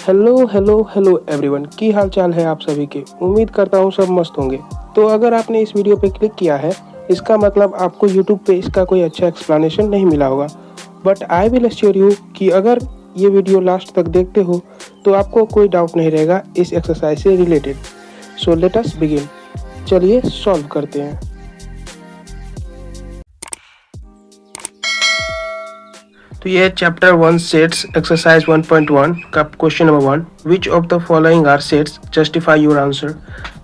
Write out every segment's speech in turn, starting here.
Hello hello hello everyone, की हाल चाल है आप सभी के। उम्मीद करता हूँ सब मस्त होंगे। तो अगर आपने इस वीडियो पे क्लिक किया है, इसका मतलब आपको यूट्यूब पे इसका कोई अच्छा एक्सप्लेनेशन नहीं मिला होगा। But I will assure you कि अगर ये वीडियो लास्ट तक देखते हो तो आपको कोई डाउट नहीं रहेगा इस एक्सरसाइज से related. So let us begin. चलिए सॉल्व करते हैं। तो ये चैप्टर 1 सेट्स एक्सरसाइज 1.1 का question number 1, which of the following are sets, justify your answer.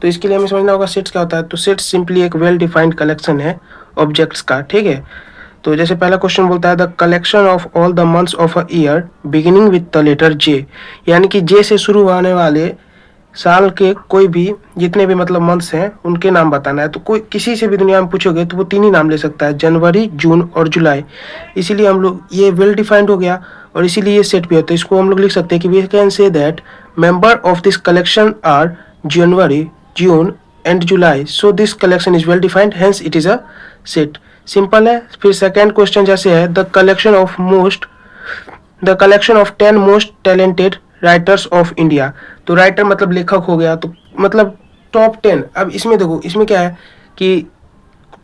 तो इसके लिए हमें समझना होगा सेट्स क्या होता है। तो सेट्स सिंपली एक वेल डिफाइंड कलेक्शन है ऑब्जेक्ट्स का, ठीक है। तो जैसे पहला क्वेश्चन बोलता है the collection of all the months of a year beginning with the letter J, यानी कि जे से शुरू होने वाले साल के कोई भी जितने भी मतलब मंथ्स हैं उनके नाम बताना है। तो कोई किसी से भी दुनिया में पूछोगे तो वो तीन ही नाम ले सकता है, जनवरी, जून और जुलाई। इसीलिए हम लोग ये वेल डिफाइंड हो गया और इसीलिए ये सेट भी होता है। इसको हम लोग लिख सकते हैं कि we can say that member of this collection are January, June and July, so this collection is well defined, hence it is a set. Simple है। फिर सेकेंड क्वेश्चन जैसे है the collection of 10 most talented writers of India. तो writer मतलब लेखक हो गया, तो मतलब टॉप 10। अब इसमें देखो, इसमें क्या है कि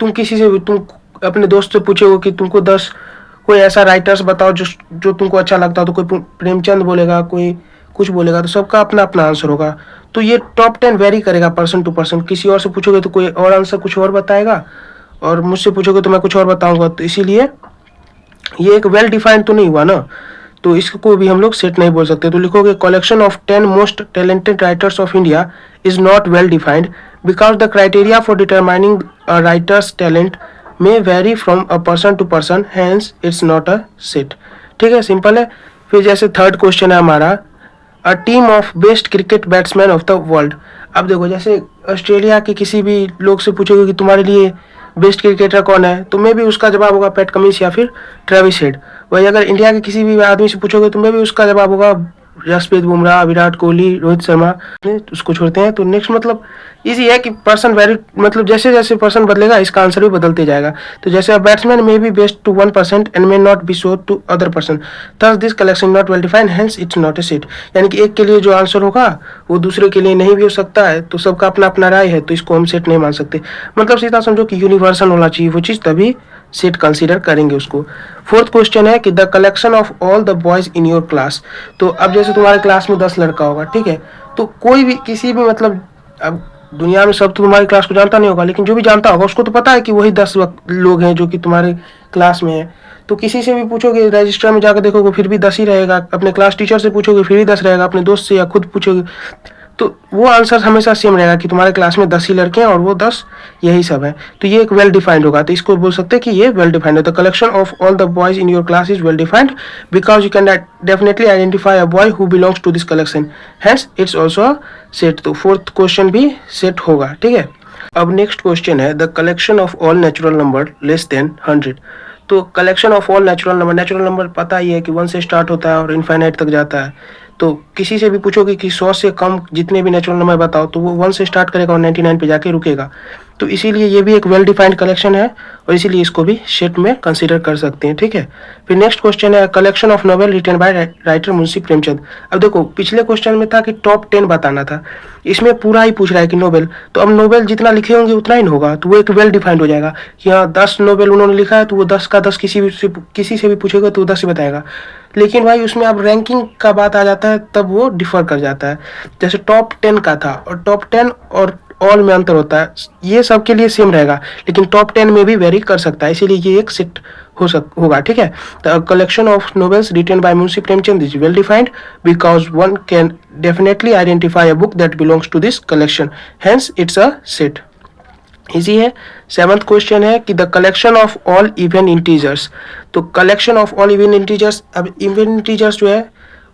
तुम किसी से भी, तुम अपने दोस्त से पूछोगे कि तुमको 10 कोई ऐसा राइटर्स बताओ जो जो तुमको अच्छा लगता हो, तो कोई प्रेमचंद बोलेगा, कोई कुछ बोलेगा, तो सबका अपना अपना आंसर होगा। तो ये टॉप 10 वेरी करेगा पर्सन टू पर्सन। किसी और से पूछोगे तो कोई और आंसर कुछ और बताएगा, और मुझसे पूछोगे तो मैं कुछ और बताऊंगा। तो इसीलिए ये एक वेल डिफाइंड तो नहीं हुआ ना, तो इसको भी हम लोग सेट नहीं बोल सकते। तो लिखोगे collection of 10 most talented writers of India is not well defined because the criteria for determining a writer's talent may vary from a person to person, hence it's not a set. ठीक है, simple है। फिर जैसे third question है हमारा, a team of best cricket batsman of the world. अब देखो, जैसे ऑस्ट्रेलिया के किसी भी लोग से पूछोगे कि तुम्हारे लिए बेस्ट क्रिकेटर कौन है, तो मे भी उसका जवाब होगा पैट कमिंस या फिर ट्रेविस हेड। वही अगर इंडिया के किसी भी आदमी से पूछोगे तो मे भी उसका जवाब होगा जसप्रीत बुमराह, विराट कोहली, रोहित शर्मा। उसको छोड़ते हैं। तो नेक्स्ट मतलब इजी है कि पर्सन वेरी, मतलब जैसे जैसे पर्सन बदलेगा इसका आंसर भी बदलते जाएगा। तो जैसे batsman may be best to 1% and may not be so to other person, thus this collection not well defined, hence it's not a set. यानी कि एक के लिए जो आंसर होगा वो दूसरे के लिए नहीं भी हो सकता है। तो सबका अपना अपना राय है, तो इसको हम सेट नहीं मान सकते। मतलब सीधा समझो कि यूनिवर्सल होना चाहिए वो चीज़, तभी सेट कंसीडर करेंगे उसको। फोर्थ क्वेश्चन है कि the collection of all the boys in your class. तो अब जैसे तुम्हारे क्लास में 10 लड़का होगा, ठीक है, तो कोई भी किसी भी मतलब, अब दुनिया में सब तो तुम्हारी क्लास को जानता नहीं होगा, लेकिन जो भी जानता होगा उसको तो पता है कि वही 10 लोग हैं जो कि तुम्हारे क्लास में है। तो किसी से भी पूछोगे, रजिस्टर में जाकर देखोगे फिर भी 10 ही रहेगा, अपने क्लास टीचर से पूछोगे फिर भी 10 रहेगा, अपने दोस्त से या खुद पूछोगे तो वो आंसर हमेशा सेम रहेगा कि तुम्हारे क्लास में 10 ही लड़के हैं और वो 10 यही सब है। तो ये एक वेल डिफाइंड होगा। तो इसको बोल सकते हैं कि ये वेल डिफाइंड है। The collection of all the boys in your class is well defined because you can definitely identify a boy who belongs to this collection, hence it's also set. तो फोर्थ क्वेश्चन भी set होगा, ठीक है। अब next question है the collection of all natural number less than 100। तो collection of all natural number पता ही है कि 1 से स्टार्ट होता है और इनफाइनाइट तक जाता है। तो किसी से भी पूछोगे कि 100 से कम जितने भी नेचुरल नंबर बताओ, तो वो 1 से स्टार्ट करेगा और 99 पे जाके रुकेगा। तो इसीलिए ये भी एक वेल डिफाइंड कलेक्शन है और इसीलिए इसको भी सेट में कंसीडर कर सकते हैं, ठीक है। फिर नेक्स्ट क्वेश्चन है collection of novel written by writer Munshi Premchand. अब देखो, पिछले क्वेश्चन में था कि टॉप 10 बताना था, इसमें पूरा ही पूछ रहा है कि नोवेल। तो अब नोवेल जितना लिखे होंगे उतना ही होगा, तो वो एक वेल डिफाइंड हो जाएगा कि हाँ 10 नोवेल उन्होंने लिखा है, तो वो 10 का 10 किसी से भी पूछेगा तो 10 ही बताएगा। लेकिन भाई उसमें अब रैंकिंग का बात आ जाता है, तब वो डिफर कर जाता है। जैसे टॉप 10 का था, और टॉप 10 और ऑल में अंतर होता है। ये सब के लिए सेम रहेगा, लेकिन टॉप 10 में भी वेरी कर सकता है, इसीलिए ये एक सेट होगा, ठीक है। The collection of novels written by Munshi Premchand is well defined because one can definitely identify a book that belongs to this collection, hence it's a set. Easy है। सेवंथ क्वेश्चन है कि the collection of all even integers. तो collection of all even integers, अब even integers जो है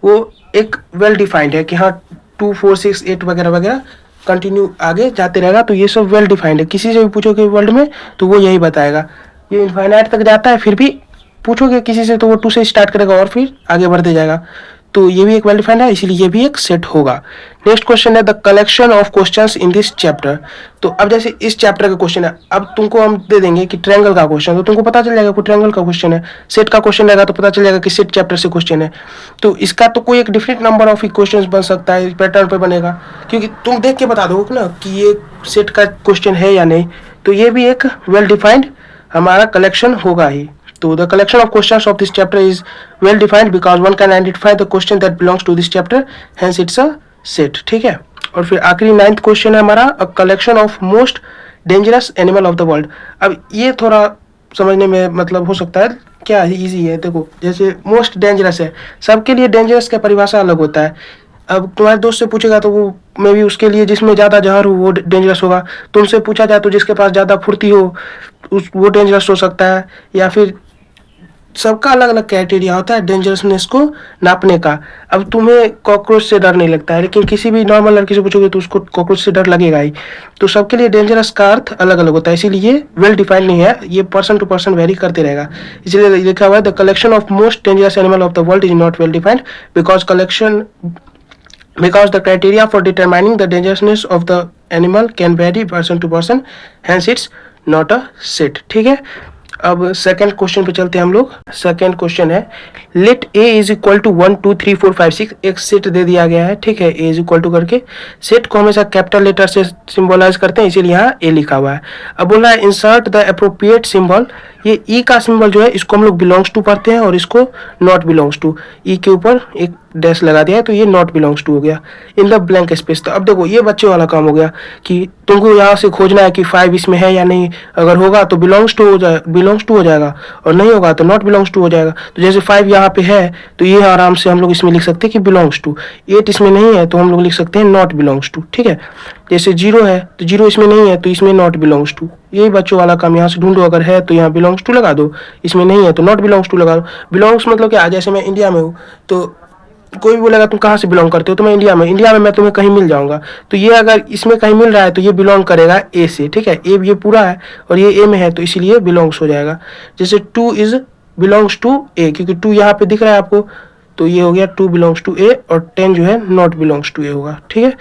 वो एक well defined है कि हाँ 2, 4, 6, 8 वगैरह वगैरह कंटिन्यू आगे जाते रहेगा। तो ये सब वेल डिफाइंड है, किसी से भी पूछोगे वर्ल्ड में तो वो यही बताएगा। ये इनफाइनाइट तक जाता है, फिर भी पूछोगे किसी से तो वो 2 से स्टार्ट करेगा और फिर आगे बढ़ते जाएगा। तो ये भी एक वेल डिफाइंड है, इसीलिए ये भी एक सेट होगा। नेक्स्ट क्वेश्चन है the collection of questions in this chapter. तो अब जैसे इस चैप्टर का क्वेश्चन है, अब तुमको हम दे देंगे कि ट्रायंगल का क्वेश्चन, तो तुमको पता चल जाएगा कोई ट्रायंगल का क्वेश्चन है। सेट का क्वेश्चन रहेगा तो पता चल जाएगा कि सेट चैप्टर से क्वेश्चन है। तो इसका तो कोई एक डिफरेंट नंबर ऑफ इक्वेशंस बन सकता है, इस पैटर्न पे बनेगा, क्योंकि तुम देख के बता दोगे ना कि ये सेट का क्वेश्चन है या नहीं। तो ये भी एक वेल डिफाइंड हमारा कलेक्शन होगा ही। तो the collection of questions of this chapter is well defined because one can identify the question that belongs to this chapter, hence it's a set. ठीक है। और फिर आखिरी 9th क्वेश्चन है हमारा a collection of most dangerous animal of the world. अब ये थोड़ा समझने में मतलब हो सकता है क्या इजी है। देखो जैसे मोस्ट डेंजरस है, सबके लिए डेंजरस का परिभाषा अलग होता है। अब तुम्हारे दोस्त से पूछेगा तो वो मे भी उसके लिए जिसमें ज़्यादा जहर हो वो डेंजरस होगा। तुमसे पूछा जाए तो जिसके पास ज़्यादा फुर्ती हो उस वो डेंजरस हो सकता है, या फिर सबका अलग अलग क्राइटेरिया होता है डेंजरसनेस को नापने का। अब तुम्हें कॉकरोच से डर नहीं लगता है, लेकिन किसी भी नॉर्मल लड़की से पूछोगे तो उसको कॉकरोच से डर लगेगा ही। तो सबके लिए डेंजरस का अर्थ अलग अलग होता है, इसीलिए वेल डिफाइंड नहीं है, ये पर्सन टू पर्सन वेरी करते रहेगा। इसलिए लिखा हुआ है the collection of most dangerous animal of the world is not well defined because the criteria for determining the dangerousness of the animal can vary person to person, hence it's not a set। ठीक है। अब second question पे चलते हैं हम लोग। Second question है let A is equal to 1 2 3 4 5 6। एक सेट दे दिया गया है, ठीक है, ए इज इक्वल टू करके। सेट को हमेशा कैपिटल लेटर से सिंबलाइज करते हैं, इसीलिए यहाँ ए लिखा हुआ है। अब बोल रहा है इंसर्ट द अप्रोप्रिएट सिंबल। ये ई का सिंबल जो है इसको हम लोग बिलोंग्स टू पढ़ते हैं और इसको नॉट बिलोंग्स टू। ई के ऊपर एक डैश लगा दिया है तो ये नॉट बिलोंग्स टू हो गया इन द ब्लैंक स्पेस। तो अब देखो ये बच्चे वाला काम हो गया कि तुमको यहाँ से खोजना है कि 5 इसमें है या नहीं। अगर होगा तो बिलोंग्स टू हो जाएगा और नहीं होगा तो नॉट बिलोंग्स टू हो जाएगा। तो जैसे 5 यहाँ पे है तो ये आराम से हम लोग इसमें लिख सकते हैं कि बिलोंग्स टू। 8 इसमें नहीं है तो हम लोग लिख सकते हैं नॉट बिलोंग्स टू। ठीक है। जैसे 0 है तो 0 इसमें नहीं है तो इसमें नॉट बिलोंग्स टू। यही बच्चों वाला काम, यहाँ से ढूंढो, अगर है तो यहाँ बिलोंग्स टू लगा दो, इसमें नहीं है तो नॉट बिलोंग्स टू लगा दो। बिलोंग्स मतलब क्या, जैसे मैं इंडिया में हूँ तो कोई भी बोलेगा तुम कहाँ से बिलोंग करते हो तो मैं इंडिया में मैं तुम्हें कहीं मिल जाऊंगा। तो ये अगर इसमें कहीं मिल रहा है तो ये बिलोंग करेगा ए से। ठीक है। ए ये पूरा है और ये ए में है तो इसीलिए बिलोंग्स हो जाएगा। जैसे 2 इज बिलोंग्स टू ए, क्योंकि 2 यहाँ पे दिख रहा है आपको, तो ये हो गया 2 बिलोंग्स टू ए और 10 जो है नॉट बिलोंग्स टू ए होगा। ठीक है।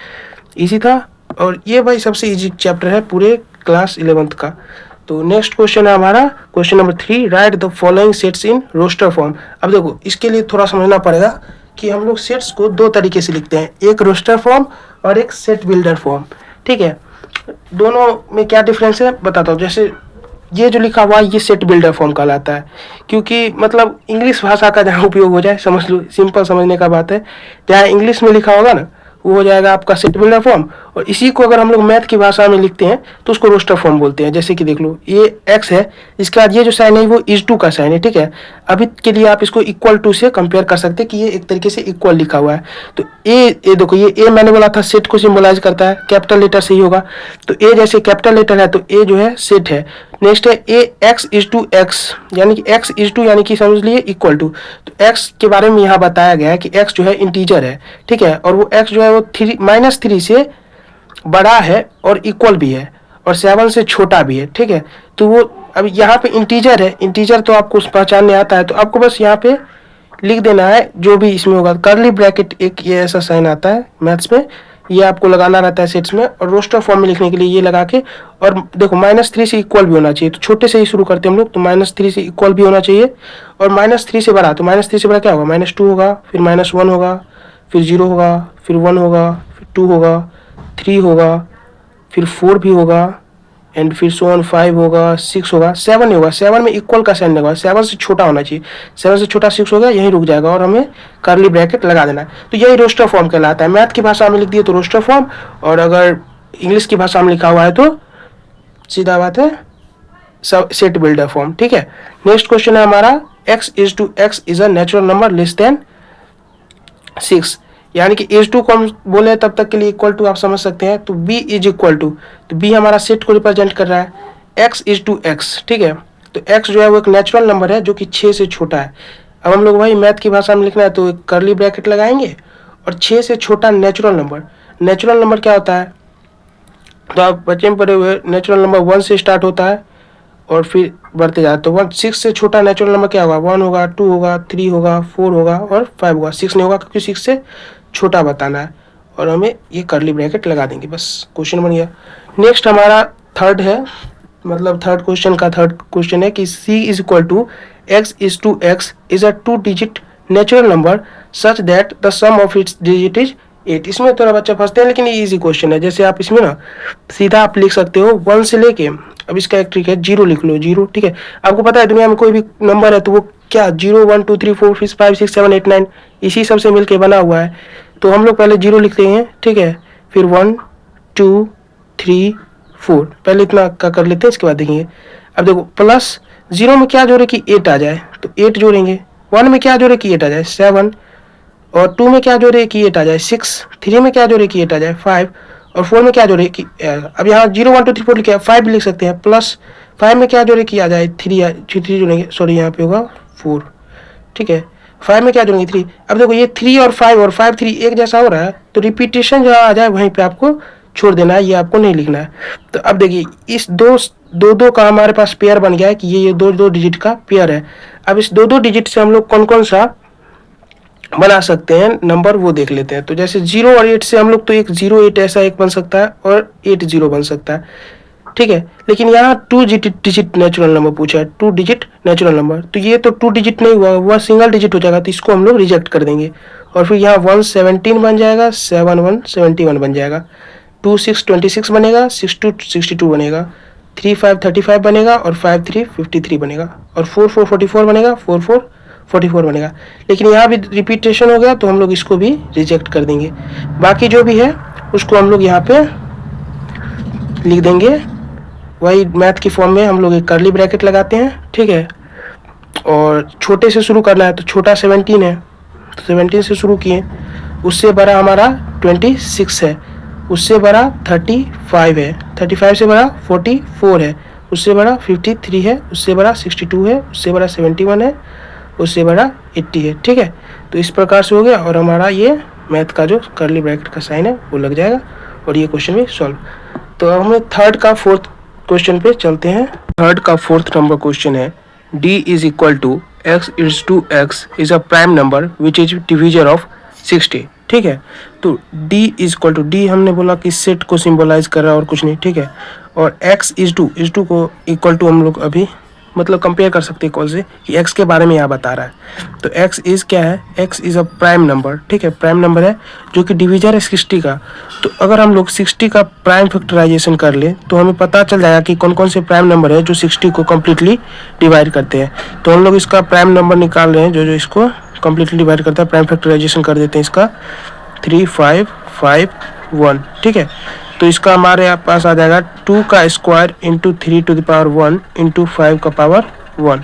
इजी था और ये भाई सबसे इजी चैप्टर है पूरे क्लास 11th का। तो नेक्स्ट क्वेश्चन है हमारा question number 3, write the following sets in roster form. अब देखो इसके लिए थोड़ा समझना पड़ेगा कि हम लोग सेट्स को 2 तरीके से लिखते हैं, एक रोस्टर फॉर्म और एक सेट बिल्डर फॉर्म। ठीक है। दोनों में क्या डिफरेंस है बताता हूँ। जैसे ये जो लिखा हुआ है ये सेट बिल्डर फॉर्म कहलाता है, क्योंकि मतलब इंग्लिश भाषा का जहाँ उपयोग हो जाए, समझ लो, सिंपल समझने का बात है, जहाँ इंग्लिश में लिखा होगा ना वो हो जाएगा आपका सेट बिल्डर फॉर्म। और इसी को अगर हम लोग मैथ की भाषा में लिखते हैं तो उसको रोस्टर फॉर्म बोलते हैं। जैसे कि देख लो ये x है, इसके बाद ये जो साइन है वो इज टू का साइन है। ठीक है। अभी के लिए आप इसको इक्वल टू से कंपेयर कर सकते हैं कि ये एक तरीके से इक्वल लिखा हुआ है। तो ए देखो ये ए मैंने बोला था सेट को सिंबलाइज करता है, कैपिटल लेटर से ही होगा। तो ए जैसे कैपिटल लेटर है तो ए जो है सेट है। नेक्स्ट है ए एक्स इज टू एक्स, यानी कि एक्स इज टू यानी कि समझ लिए इक्वल टू। तो एक्स के बारे में यहाँ बताया गया है कि एक्स जो है इंटीजर है। ठीक है। और वो एक्स जो है वो -3 से बड़ा है और इक्वल भी है और 7 से छोटा भी है। ठीक है। तो वो अब यहाँ पे इंटीजर है, इंटीजर तो आपको पहचानने आता है, तो आपको बस यहाँ पे लिख देना है जो भी इसमें होगा। कर्ली ब्रैकेट एक ये ऐसा साइन आता है मैथ्स में, ये आपको लगाना रहता है सेट्स में, और रोस्टर फॉर्म में लिखने के लिए ये लगा के, और देखो -3 से इक्वल भी होना चाहिए। तो छोटे से ही शुरू करते हैं हम लोग, तो -3 से इक्वल भी होना चाहिए और -3 से बड़ा। तो -3 से बड़ा क्या होगा, -2 होगा, फिर -1 होगा, फिर 0 होगा, फिर 1 होगा, फिर 2 होगा, 3 होगा, फिर 4 भी होगा, एंड फिर 5 होगा, 6 होगा, 7 होगा। 7 में इक्वल का साइन लगा, 7 से छोटा होना चाहिए। 7 से छोटा 6 हो गया, यहीं रुक जाएगा और हमें कर्ली ब्रैकेट लगा देना है। तो यही रोस्टर फॉर्म कहलाता है। मैथ की भाषा में लिख दिए तो रोस्टर फॉर्म, और अगर इंग्लिश की भाषा में लिखा हुआ है तो सीधा बात है सेट बिल्डर फॉर्म। ठीक है। नेक्स्ट क्वेश्चन है हमारा x is a natural number less then 6, यानी कि एज टू को हम बोले तब तक के लिए इक्वल टू आप समझ सकते हैं। तो b इज इक्वल टू, तो b हमारा सेट को रिप्रेजेंट कर रहा है, x इज टू x। ठीक है। तो x जो है वो एक नेचुरल नंबर है जो कि 6 से छोटा है। अब हम लोग वही मैथ की भाषा में लिखना है तो एक कर्ली ब्रैकेट लगाएंगे और 6 से छोटा नेचुरल नंबर। नेचुरल नंबर क्या होता है, तो आप बच्चे में पढ़े हुए, नेचुरल नंबर 1 से स्टार्ट होता है और फिर बढ़ते जाते तो 6 से छोटा नेचुरल नंबर क्या होगा, 1 होगा, 2 होगा, 3 होगा, 4 होगा और 5 होगा। 6 नहीं होगा क्योंकि 6 से छोटा बताना है और हमें ये कर्ली ब्रैकेट लगा देंगे, बस क्वेश्चन बन गया। नेक्स्ट हमारा थर्ड है, मतलब थर्ड क्वेश्चन का थर्ड क्वेश्चन है कि c is equal to x is a 2 digit natural number such that the sum of its digit is 8। इसमें थोड़ा बच्चा फंसते हैं लेकिन ये इजी क्वेश्चन है। जैसे आप इसमें ना सीधा आप लिख सकते हो 1 से लेके, अब इसका एक ट्रिक है, 0 लिख लो, 0, ठीक है। आपको पता है दुनिया में कोई भी नंबर है तो वो क्या 0 1 2 3 4 5 6 7 8 9 इसी सब से मिलके बना हुआ है। तो हम लोग पहले 0 लिखते हैं, ठीक है, फिर 1 2 3 4, पहले इतना का कर लेते हैं, इसके बाद देखेंगे। अब देखो प्लस 0 में क्या जोड़े कि 8 आ जाए तो 8 जोड़ेंगे, 1 में क्या जोड़े कि 8 आ जाए 7, और 2 में क्या जोड़े कि 8 आ जाए 6, 3 में क्या जोड़े कि 8 आ जाए 5, और 4 में क्या जोड़े कि अब यहाँ 0 1 2 3 4 लिखे 5 भी लिख सकते हैं, प्लस 5 में क्या जोड़े कि आ जाए 3 जोड़ेंगे, सॉरी यहाँ पे होगा 4, ठीक है। 5 में क्या जोड़ेंगे 3। अब देखो ये 3 और 5 और 5 3 एक जैसा हो रहा है तो रिपीटेशन जहाँ आ जाए वहीं पे आपको छोड़ देना है, ये आपको नहीं लिखना है। तो अब देखिए इस दो का हमारे पास पेयर बन गया है कि ये दो डिजिट का पेयर है। अब इस दो डिजिट से हम लोग कौन कौन सा बना सकते हैं नंबर वो देख लेते हैं। तो जैसे 0 और 8 से हम लोग तो एक 0 8 ऐसा एक बन सकता है और 8 0 बन सकता है, ठीक है। लेकिन यहाँ 2 डिजिट नेचुरल नंबर पूछा है, 2 डिजिट नेचुरल नंबर, तो ये तो 2 डिजिट नहीं हुआ, वह सिंगल डिजिट हो जाएगा, तो इसको हम लोग रिजेक्ट कर देंगे। और फिर यहाँ 1 17 बन जाएगा, 7 1 71 बन जाएगा, 2 6 26 बनेगा, 6 2 62 बनेगा, 3 5 35 बनेगा और 5 3 53 बनेगा, और 4 4 44 बनेगा, 4 4 44 बनेगा। लेकिन यहाँ भी रिपीटेशन हो गया तो हम लोग इसको भी रिजेक्ट कर देंगे। बाकी जो भी है उसको हम लोग यहाँ पे लिख देंगे, वही मैथ की फॉर्म में हम लोग एक कर्ली ब्रैकेट लगाते हैं, ठीक है। और छोटे से शुरू करना है तो छोटा 17 है तो 17 से शुरू किए, उससे बड़ा हमारा 26 है, उससे बड़ा 35 है, 35 से बड़ा 44 है, उससे बड़ा 53 है, उससे बड़ा 62 है, उससे बड़ा 71 है, उससे बड़ा 80 है, ठीक है। तो इस प्रकार से हो गया और हमारा ये मैथ का जो कर्ली ब्रैकेट का साइन है वो लग जाएगा और ये क्वेश्चन भी सॉल्व। तो अब हमें थर्ड का फोर्थ क्वेश्चन पे चलते हैं। थर्ड का फोर्थ नंबर क्वेश्चन है d is equal to x is a prime number which is divisor of 60, ठीक है। तो d is equal to, d हमने बोला कि सेट को सिंबलाइज कर रहा है और कुछ नहीं, ठीक है। और x इज टू को इक्वल टू हम लोग अभी मतलब कंपेयर कर सकते हैं कौन से कि x के बारे में यहाँ बता रहा है। तो x इज क्या है, x is a prime number, ठीक है, प्राइम नंबर है जो कि डिविजर है 60 का। तो अगर हम लोग 60 का प्राइम फैक्टराइजेशन कर ले तो हमें पता चल जाएगा कि कौन कौन से प्राइम नंबर है जो 60 को कम्प्लीटली डिवाइड करते हैं। तो हम लोग इसका प्राइम नंबर निकाल रहे हैं जो इसको कम्प्लीटली डिवाइड करता है, प्राइम फैक्टराइजेशन कर देते हैं इसका 3 5 5 1, ठीक है। तो इसका हमारे पास आ जाएगा 2 का square into 3 to the power 1 into 5 का पावर 1,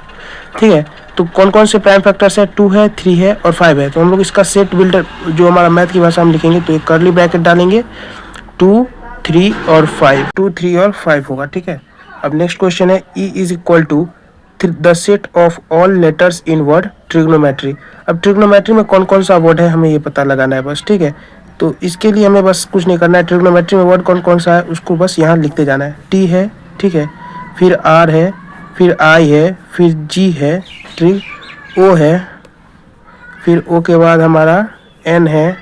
ठीक है। तो कौन कौन से प्राइम फैक्टर्स है, 2 है, 3 है और 5 है। तो हम लोग इसका सेट बिल्डर जो हमारा मैथ की भाषा में लिखेंगे तो एक कर्ली ब्रैकेट डालेंगे, 2 3 और 5, 2 3 और 5 होगा, ठीक है। अब नेक्स्ट क्वेश्चन है e is equal to the set of all letters in word trigonometry. अब ट्रिग्नोमेट्री में कौन कौन सा वर्ड है हमें ये पता लगाना है बस, ठीक है। तो इसके लिए हमें बस कुछ नहीं करना है, ट्रिग्नोमेट्री में वर्ड कौन कौन सा है उसको बस यहाँ लिखते जाना है। टी है, ठीक है, फिर आर है, फिर आई है, फिर जी है, ट्रिग ओ है, फिर ओ के बाद हमारा एन है,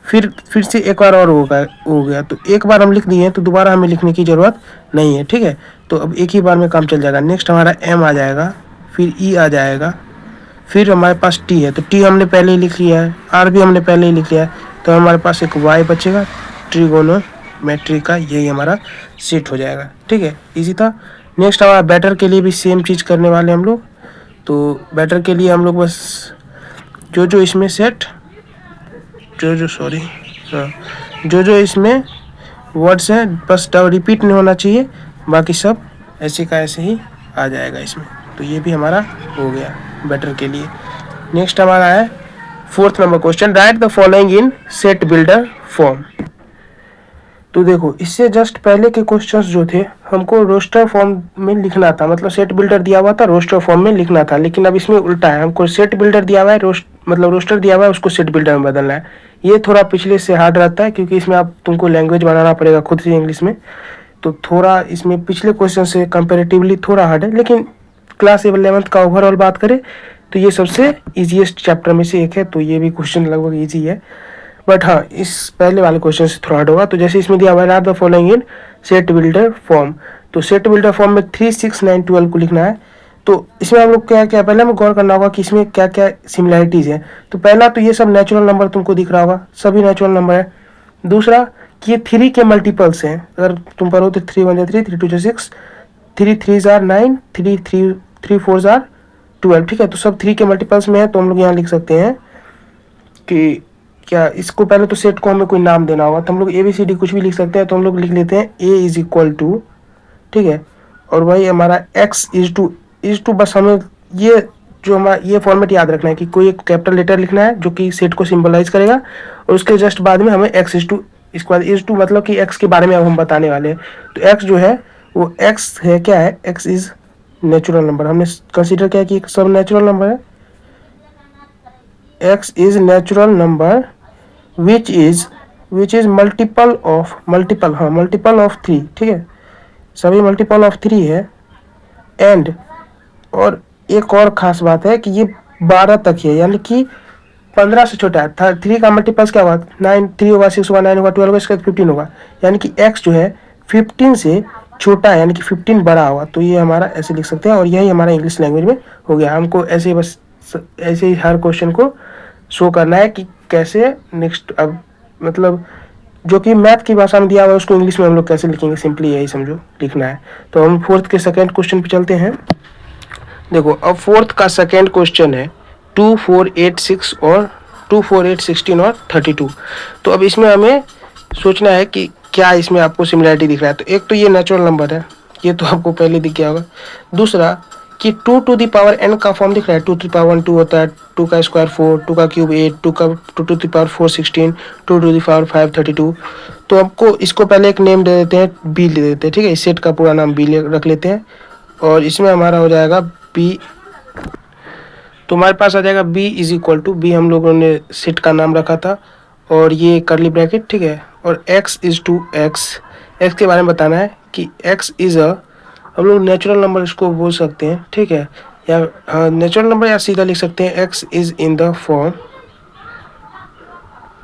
फिर से एक बार और हो गया। तो एक बार हम लिख दिए तो दोबारा हमें लिखने की ज़रूरत नहीं है, ठीक है। तो अब एक ही बार में काम चल जाएगा। नेक्स्ट हमारा एम आ जाएगा, फिर ई आ जाएगा, फिर हमारे पास टी है तो टी हमने पहले ही लिख लिया है, आर भी हमने पहले ही लिख लिया है, तो हमारे पास एक वाई बचेगा ट्रिगोनोमेट्री का, यही हमारा सेट हो जाएगा, ठीक है, इजी था। नेक्स्ट हमारा बैटर के लिए भी सेम चीज़ करने वाले हम लोग। तो बैटर के लिए हम लोग बस जो इसमें सेट जो इसमें वर्ड्स हैं बस रिपीट नहीं होना चाहिए, बाकी सब ऐसे का ऐसे ही आ जाएगा इसमें। तो ये भी हमारा हो गया बैटर के लिए। नेक्स्ट हमारा है fourth number question, right the following in set builder form. तो देखो इससे जस्ट पहले के क्वेश्चंस जो थे हमको रोस्टर फॉर्म में लिखना था, मतलब सेट बिल्डर दिया हुआ था रोस्टर फॉर्म में लिखना था, लेकिन अब इसमें उल्टा है, हमको सेट बिल्डर दिया हुआ है रोस्टर दिया हुआ है उसको सेट बिल्डर में बदलना है। ये थोड़ा पिछले से हार्ड रहता है क्योंकि इसमें आप तुमको लैंग्वेज बनाना पड़ेगा खुद से इंग्लिश में, तो थोड़ा इसमें पिछले क्वेश्चन से कंपैरेटिवली थोड़ा हार्ड है, लेकिन क्लास 11th का ओवरऑल बात करें तो ये सबसे इजीएस्ट चैप्टर में से एक है, तो ये भी क्वेश्चन लगभग इजी है। बट हाँ, इस पहले वाले क्वेश्चन से थोड़ा हार्ड होगा। तो जैसे इसमें दिया हुआ है right the following in set builder form, तो सेट बिल्डर फॉर्म में 3, 6, 9, 12 को लिखना है। तो इसमें हम लोग क्या क्या पहले हमें गौर करना होगा कि इसमें क्या क्या सिमिलैरिटीज है। तो पहला तो ये सब नेचुरल नंबर तुमको दिख रहा होगा, सभी नेचुरल नंबर है। दूसरा कि ये 3 के मल्टीपल्स हैं, अगर तुम पढ़ो तो 3 1 3, 3 2 6, 3 3 9, 3 4 12, ठीक है। तो सब 3 के मल्टीपल्स में है, तो हम लोग यहाँ लिख सकते हैं कि क्या इसको पहले तो सेट को हमें कोई नाम देना होगा, तो हम लोग ABCD कुछ भी लिख सकते हैं। तो हम लोग लिख लेते हैं A इज इक्वल टू, ठीक है, और वही हमारा X इज टू बस हमें ये जो हमारा ये फॉर्मेट याद रखना है कि कोई एक कैपिटल लेटर लिखना है जो कि सेट को सिंबलाइज करेगा, और उसके जस्ट बाद में हमें X इज टू, इसके बाद इज टू मतलब कि X के बारे में अब हम बताने वाले हैं। तो X जो है वो X है, क्या है, X इज नेचुरल नंबर, हमने कंसीडर किया कि सब नेचुरल नंबर है। X is natural number which is multiple of 3, ठीक है, सभी मल्टीपल ऑफ 3 है। एंड और एक और खास बात है कि ये 12 तक है, यानी कि 15 से छोटा है। 3 का मल्टीपल्स क्या होगा, 9, 3 होगा, 6 होगा, 9 होगा, 12 होगा, इसके बाद 15 होगा, यानी कि X जो है 15 से छोटा है, यानी कि 15 बड़ा होगा। तो ये हमारा ऐसे लिख सकते हैं, और यही हमारा इंग्लिश लैंग्वेज में हो गया। हमको ऐसे बस ऐसे ही हर क्वेश्चन को शो करना है कि कैसे नेक्स्ट, अब मतलब जो कि मैथ की भाषा में दिया हुआ है उसको इंग्लिश में हम लोग कैसे लिखेंगे, सिंपली यही समझो लिखना है। तो हम फोर्थ के सेकंड क्वेश्चन पे चलते हैं। देखो अब फोर्थ का सेकंड क्वेश्चन है 2 4 8 6 और 2 4 8 16 और 32। तो अब इसमें हमें सोचना है कि क्या इसमें आपको सिमिलैरिटी दिख रहा है। तो एक तो ये नेचुरल नंबर है, ये तो आपको पहले दिख गया होगा। दूसरा कि 2 टू द पावर n का फॉर्म दिख रहा है, 2 टू द पावर 1 2 होता है, 2 का स्क्वायर 4, 2 का cube 8, 2 to the power 4 16, 2 to the power 5 32। तो आपको इसको पहले एक नेम दे देते हैं, b दे देते हैं, ठीक है, इस सेट का पूरा नाम b रख लेते हैं, और इसमें हमारा हो जाएगा b। तो हमारे पास आ जाएगा b is equal to, b हम लोगों ने सेट का नाम रखा था, और ये करली ब्रैकेट, ठीक है, और x इज टू x के बारे में बताना है कि x इज अ, हम लोग नेचुरल नंबर इसको बोल सकते हैं, ठीक है, या नेचुरल नंबर या सीधा लिख सकते हैं x is in the form,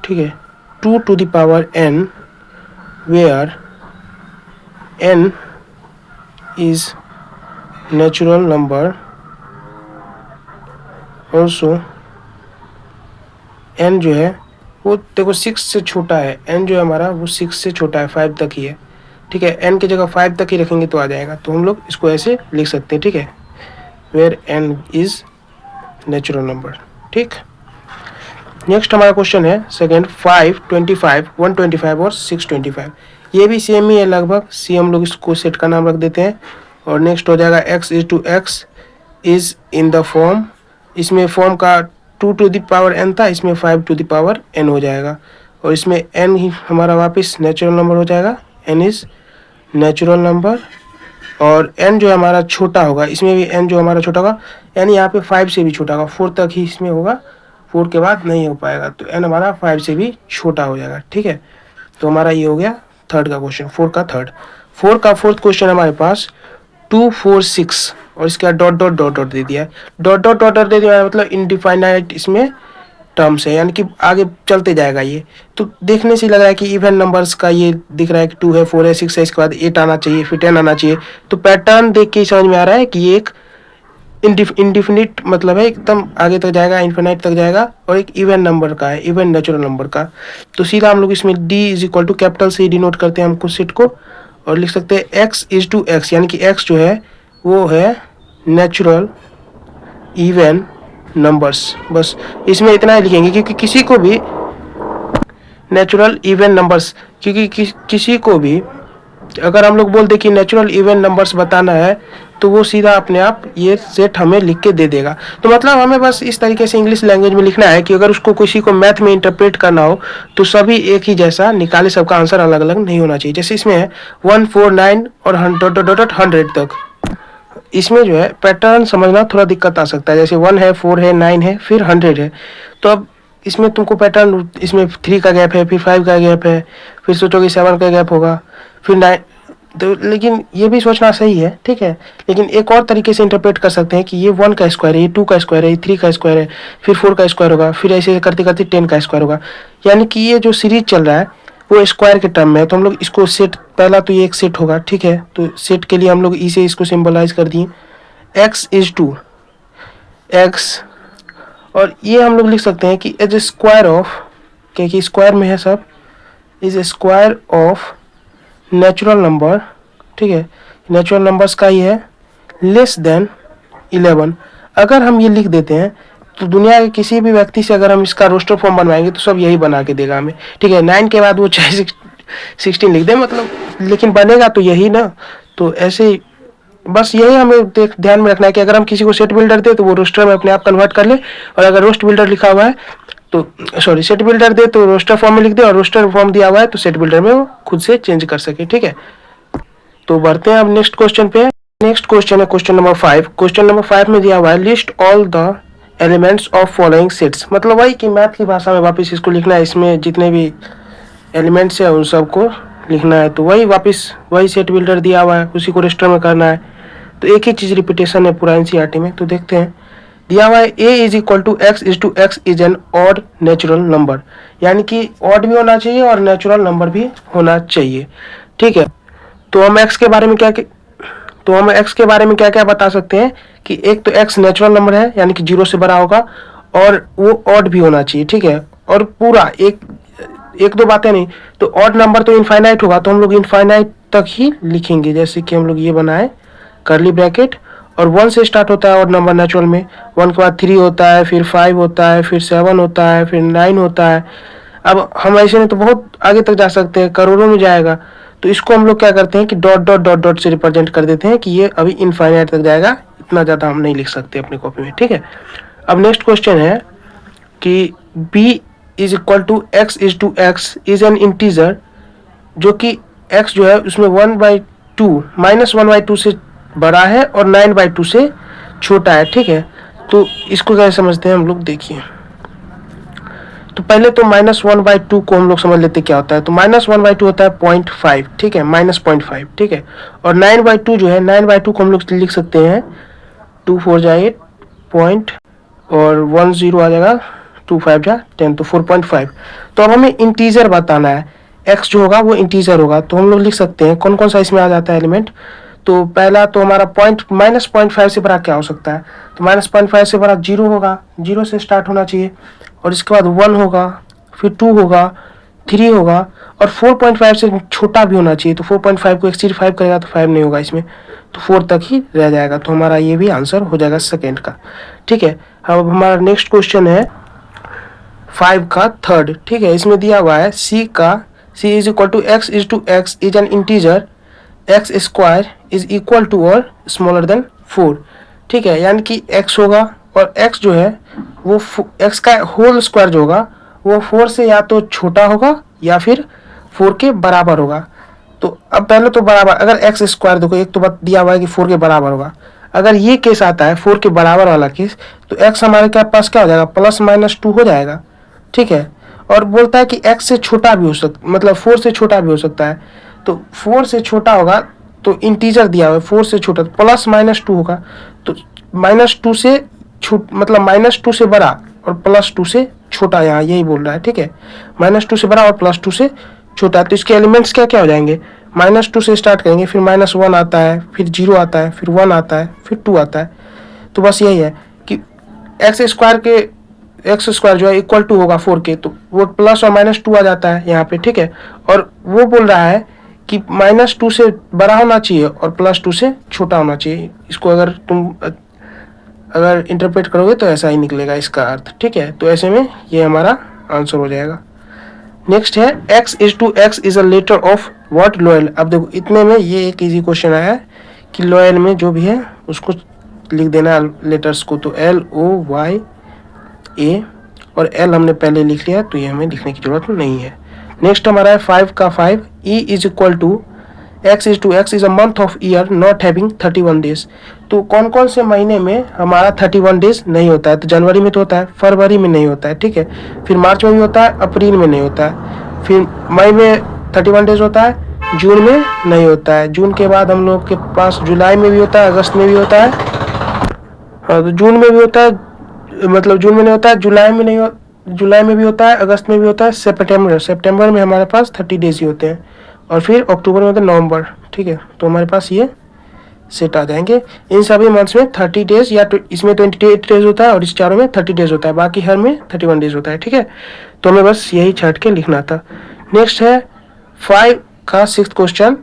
ठीक है, 2 to the power n where n is natural number, also n जो है वो देखो 6 से छोटा है, n जो है हमारा वो 6 से छोटा है, 5 तक ही है, ठीक है, n की जगह 5 तक ही रखेंगे तो आ जाएगा। तो हम लोग इसको ऐसे लिख सकते हैं, ठीक है, where n is natural number, ठीक। नेक्स्ट हमारा क्वेश्चन है सेकेंड 5 25 125 और 625। ये भी सेम ही है लगभग, सी हम लोग इसको सेट का नाम रख देते हैं। और नेक्स्ट हो जाएगा x is to x is in the form, इसमें फॉर्म का 2 टू द पावर n था, इसमें 5 टू द पावर n हो जाएगा, और इसमें n ही हमारा वापस नेचुरल नंबर हो जाएगा, n इज नेचुरल नंबर, और n जो हमारा छोटा होगा, इसमें भी n जो हमारा छोटा होगा, यानी यहाँ पे 5 से भी छोटा होगा, 4 तक ही इसमें होगा, 4 के बाद नहीं हो पाएगा, तो n हमारा 5 से भी छोटा हो जाएगा, ठीक है। तो हमारा ये हो गया थर्ड का क्वेश्चन, 4 का थर्ड। 4 का फोर्थ क्वेश्चन हमारे पास 2 4 6 और इसके बाद डॉट डॉट डॉट डॉट दे दिया है, डॉट डॉट डॉट डॉट दे दिया है, मतलब इनडिफाइनाइट इसमें टर्म्स है, यानी कि आगे चलते जाएगा ये। तो देखने से लग रहा है कि इवन नंबर्स का ये दिख रहा है कि 2 है, 4 है, 6 है, इसके बाद 8 आना चाहिए, फिर 10 आना चाहिए। तो पैटर्न देख के ही समझ में आ रहा है कि ये एक इंडिफिनिट मतलब है, एकदम आगे तक जाएगा, इन्फिनाइट तक जाएगा, और एक इवन नंबर का है, इवन नेचुरल नंबर का। तो सीधा हम लोग इसमें d is equal to capital से डिनोट करते हैं हमको सेट को, और लिख सकते हैं x इज टू x, यानी कि x जो है वो है नेचुरल इवन नंबर्स। बस इसमें इतना ही लिखेंगे, क्योंकि किसी को भी नेचुरल इवन नंबर्स, क्योंकि किसी को भी अगर हम लोग बोल दे कि नेचुरल इवन नंबर्स बताना है, तो वो सीधा अपने आप ये सेट हमें लिख के दे देगा। तो मतलब हमें बस इस तरीके से इंग्लिश लैंग्वेज में लिखना है कि अगर उसको किसी को मैथ में इंटरप्रेट करना हो तो सभी एक ही जैसा निकाले, सबका आंसर अलग अलग नहीं होना चाहिए। जैसे इसमें है 149 और 100 तक, इसमें जो है पैटर्न समझना थोड़ा दिक्कत आ सकता है। जैसे 1 है, 4 है, 9 है, फिर 100 है, तो अब इसमें तुमको पैटर्न, इसमें 3 का गैप है, फिर 5 का गैप है, फिर सोचोगे 7 का गैप होगा, फिर 9, तो लेकिन ये भी सोचना सही है, ठीक है। लेकिन एक और तरीके से इंटरप्रेट कर सकते हैं कि ये 1 का स्क्वायर है, ये 2 का स्क्वायर है, ये 3 का स्क्वायर है, फिर 4 का स्क्वायर होगा, फिर ऐसे करते करते 10 का स्क्वायर होगा। यानी कि ये जो सीरीज चल रहा है वो स्क्वायर के टर्म में है। तो हम लोग इसको सेट, पहला तो ये एक सेट होगा, ठीक है। तो सेट के लिए हम लोग इसे इसको सिंबलाइज कर दिए, x इज टू x, और ये हम लोग लिख सकते हैं कि एज स्क्वायर ऑफ, क्योंकि स्क्वायर में है सब, is square of natural number, ठीक है। नेचुरल नंबर्स का ही है, लेस देन 11। अगर हम ये लिख देते हैं तो दुनिया के किसी भी व्यक्ति से अगर हम इसका रोस्टर फॉर्म बनवाएंगे तो सब यही बना के देगा हमें, ठीक है। 9 के बाद वो चाहे 16 लिख दे, मतलब, लेकिन बनेगा तो यही ना। तो ऐसे ही बस यही हमें ध्यान में रखना है कि अगर हम किसी को सेट बिल्डर दे तो वो रोस्टर में अपने आप कन्वर्ट कर ले, और अगर रोस्ट बिल्डर लिखा हुआ है तो सॉरी सेट बिल्डर दे तो रोस्टर फॉर्म में लिख दे, और रोस्टर फॉर्म दिया हुआ है तो सेट बिल्डर में वो खुद से चेंज कर सके, ठीक है। तो बढ़ते हैं अब नेक्स्ट क्वेश्चन पे। नेक्स्ट क्वेश्चन है क्वेश्चन नंबर 5। क्वेश्चन नंबर 5 में दिया हुआ है list all the elements of following sets. मतलब वही कि मैथ की भाषा में वापस इसको लिखना है, इसमें जितने भी एलिमेंट्स है उन सबको लिखना है। तो वही वापस वही सेट बिल्डर दिया हुआ है, उसी को रजिस्टर में करना है। तो एक ही चीज रिपीटेशन है पूरा एनसीईआरटी में। तो देखते हैं, दिया हुआ है a is equal to x is an odd natural number, यानी कि ऑड भी होना चाहिए और नेचुरल नंबर भी होना चाहिए, ठीक है। तो हम x के बारे में क्या क्या बता सकते हैं कि एक तो x नेचुरल नंबर है, यानी कि 0 से बड़ा होगा, और वो ऑड भी होना चाहिए, ठीक है। और पूरा एक दो बातें नहीं, तो ऑड नंबर तो इनफाइनाइट होगा, तो हम लोग इनफाइनाइट तक ही लिखेंगे। जैसे कि हम लोग ये बनाए करली ब्रैकेट, और 1 से स्टार्ट होता है ऑड नंबर नेचुरल में, 1 के बाद 3 होता है, फिर 5 होता है, फिर 7 होता है, फिर 9 होता है। अब हम ऐसे में तो बहुत आगे तक जा सकते हैं, करोड़ों में जाएगा। तो इसको हम लोग क्या करते हैं कि डॉट डॉट डॉट डॉट से रिप्रेजेंट कर देते हैं कि ये अभी इनफाइनाइट तक जाएगा, इतना ज़्यादा हम नहीं लिख सकते अपनी कॉपी में, ठीक है। अब नेक्स्ट क्वेश्चन है कि b is equal to x is to x is an integer, जो कि x जो है उसमें 1/2 -1/2 से बड़ा है और 9/2 से छोटा है, ठीक है। तो इसको कैसे समझते हैं हम लोग, देखिए। तो पहले तो -1/2 को हम लोग समझ लेते क्या होता है। तो -1/2 होता है 0.5, ठीक है, -0.5, ठीक है। और 9/2 जो है, 9/2 को हम लोग लिख सकते हैं 2 4 जा 8 पॉइंट, और 1 0 आ जाएगा, 2 5 जा 10, तो 4.5। तो अब हमें इंटीजर बताना है, x जो होगा वो इंटीजर होगा। तो हम लोग लिख सकते हैं कौन कौन सा इसमें आ जाता है एलिमेंट। तो पहला तो हमारा -0.5 से बड़ा क्या हो सकता है, तो -0.5 से बड़ा 0 होगा, 0 से स्टार्ट होना चाहिए, और इसके बाद 1 होगा, फिर 2 होगा, 3 होगा, और 4.5 से छोटा भी होना चाहिए। तो 4.5 को एक्सीड 5 करेगा तो 5 नहीं होगा इसमें, तो 4 तक ही रह जाएगा। तो हमारा ये भी आंसर हो जाएगा सेकेंड का, ठीक है। अब हमारा नेक्स्ट क्वेश्चन है 5 का थर्ड, ठीक है। इसमें दिया हुआ है c is equal to x is to x is an integer x square is equal to or smaller than 4, ठीक है। यानी कि x होगा, और x जो है वो x का होल स्क्वायर जो होगा वो 4 से या तो छोटा होगा या फिर 4 के बराबर होगा। तो अब पहले तो बराबर, अगर x स्क्वायर, देखो एक तो बात दिया हुआ है कि 4 के बराबर होगा, अगर ये केस आता है 4 के बराबर वाला केस, तो x हमारे के पास क्या हो जाएगा, +-2 हो जाएगा, ठीक है। और बोलता है कि x से छोटा भी हो सकता, मतलब 4 से छोटा भी हो सकता है। तो 4 से छोटा होगा तो इंटीजर दिया हुआ है, 4 से छोटा, +-2 होगा। तो -2 से मतलब -2 से बड़ा और +2 से छोटा, यहाँ यही बोल रहा है, ठीक है। -2 से बड़ा और +2 से छोटा। तो इसके एलिमेंट्स क्या क्या हो जाएंगे, -2 से स्टार्ट करेंगे, फिर -1 आता है, फिर 0 आता है, फिर 1 आता है, फिर 2 आता है। तो बस यही है कि x स्क्वायर जो है इक्वल टू होगा 4 के, तो वो प्लस और -2 आ जाता है यहाँ पे, ठीक है। और वो बोल रहा है कि -2 से बड़ा होना चाहिए और +2 से छोटा होना चाहिए। इसको अगर तुम इंटरप्रेट करोगे तो ऐसा ही निकलेगा इसका अर्थ, ठीक है। तो ऐसे में ये हमारा आंसर हो जाएगा। नेक्स्ट है x is to x is a letter of what loyal. अब देखो इतने में ये एक इजी क्वेश्चन आया है कि लोयल में जो भी है उसको लिख देना है लेटर्स को। तो LOY A, और L हमने पहले लिख लिया, तो ये हमें लिखने की जरूरत नहीं है। नेक्स्ट हमारा है 5 का 5, E is equal to x is a month of year not having 31 days. तो कौन कौन से महीने में हमारा 31 डेज नहीं होता है, तो जनवरी में तो होता है, फरवरी में नहीं होता है, ठीक है, फिर मार्च में भी होता है, अप्रैल में नहीं होता है, फिर मई में 31 डेज होता है, जून में नहीं होता है। जून के बाद हम लोग के पास जुलाई में भी होता है, अगस्त में भी होता है। हाँ, तो जून में भी होता है, मतलब जून में नहीं होता है, जुलाई में नहीं जुलाई में भी होता है, अगस्त में भी होता है, सितंबर में हमारे पास 30 डेज ही होते हैं, और फिर अक्टूबर में होता है, नवंबर। ठीक है, तो हमारे पास ये सेट आ जाएंगे। इन सभी मंथ्स में 30 डेज या इसमें 28 डेज होता है और इस चारों में 30 डेज होता है, बाकी हर में 31 डेज होता है। ठीक है, तो हमें बस यही छाट के लिखना था। नेक्स्ट है 5 का 6th question.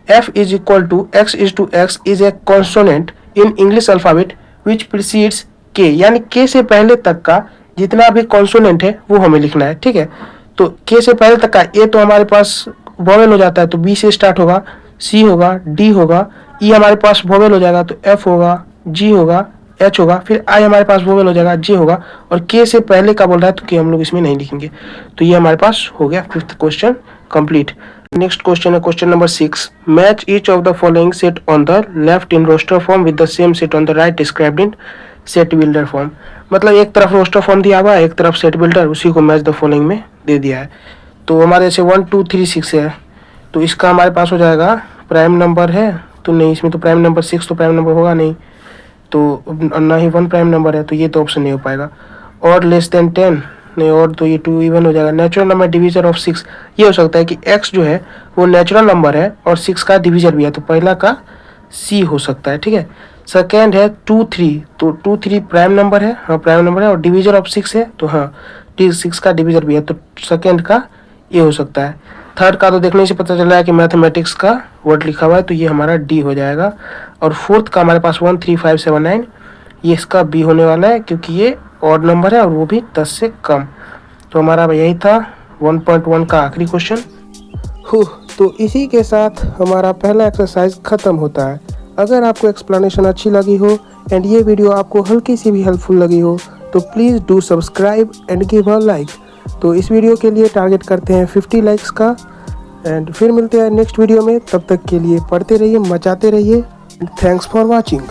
f is equal to x is to x is a consonant in English alphabet which precedes k, यानी k से पहले तक का जितना भी कॉन्सोनेंट है वो हमें लिखना है। ठीक है, तो k से पहले तक का a तो हमारे पास वोवेल हो जाता है, तो b से स्टार्ट होगा, c होगा, d होगा, e हमारे पास वोवेल हो जाएगा तो f होगा, g होगा, h होगा, फिर i हमारे पास वोवेल हो जाएगा, j होगा, और k से पहले का बोल रहा है तो k हम लोग इसमें नहीं लिखेंगे। तो ये हमारे पास हो गया 5th question complete. Next question है question number 6। Match each of the following set on the left in roster form with the same set on the right described in set builder form. मतलब एक तरफ roster form दिया हुआ है, एक तरफ set builder, उसी को मैच द फॉलोइंग में दे दिया है। तो हमारे ऐसे 1 2 3 6 है, तो इसका हमारे पास हो जाएगा प्राइम नंबर है, तो नहीं, इसमें तो प्राइम नंबर 6 तो प्राइम नंबर होगा नहीं, तो ना ही 1 प्राइम नंबर है, तो ये तो ऑप्शन नहीं हो पाएगा। और लेस देन 10 नहीं, और तो ये 2 इवन हो जाएगा। नेचुरल नंबर डिवीजर ऑफ 6, ये हो सकता है कि x जो है वो नेचुरल नंबर है और 6 का डिवीजर भी है, तो पहला का c हो सकता है। ठीक है, सेकेंड है 2 3, तो 2 3 प्राइम नंबर है, हाँ प्राइम नंबर है, और डिवीजर ऑफ 6 है, तो हाँ 6 का डिवीजर भी है, तो सेकेंड का ये हो सकता है। थर्ड का तो देखने से पता चल रहा है कि मैथमेटिक्स का वर्ड लिखा हुआ है, तो ये हमारा डी हो जाएगा। और फोर्थ का हमारे पास 1 3 5 7 9, ये इसका बी होने वाला है क्योंकि ये ऑड नंबर है और वो भी 10 से कम। तो हमारा यही था 1.1 का आखिरी क्वेश्चन। तो इसी के साथ हमारा पहला एक्सरसाइज खत्म होता है। अगर आपको एक्सप्लेनेशन अच्छी लगी हो एंड ये वीडियो आपको हल्की सी भी हेल्पफुल लगी हो तो please do subscribe and give a like. तो इस वीडियो के लिए टारगेट करते हैं 50 लाइक्स का, एंड फिर मिलते हैं नेक्स्ट वीडियो में। तब तक के लिए पढ़ते रहिए, मचाते रहिए। Thanks for watching.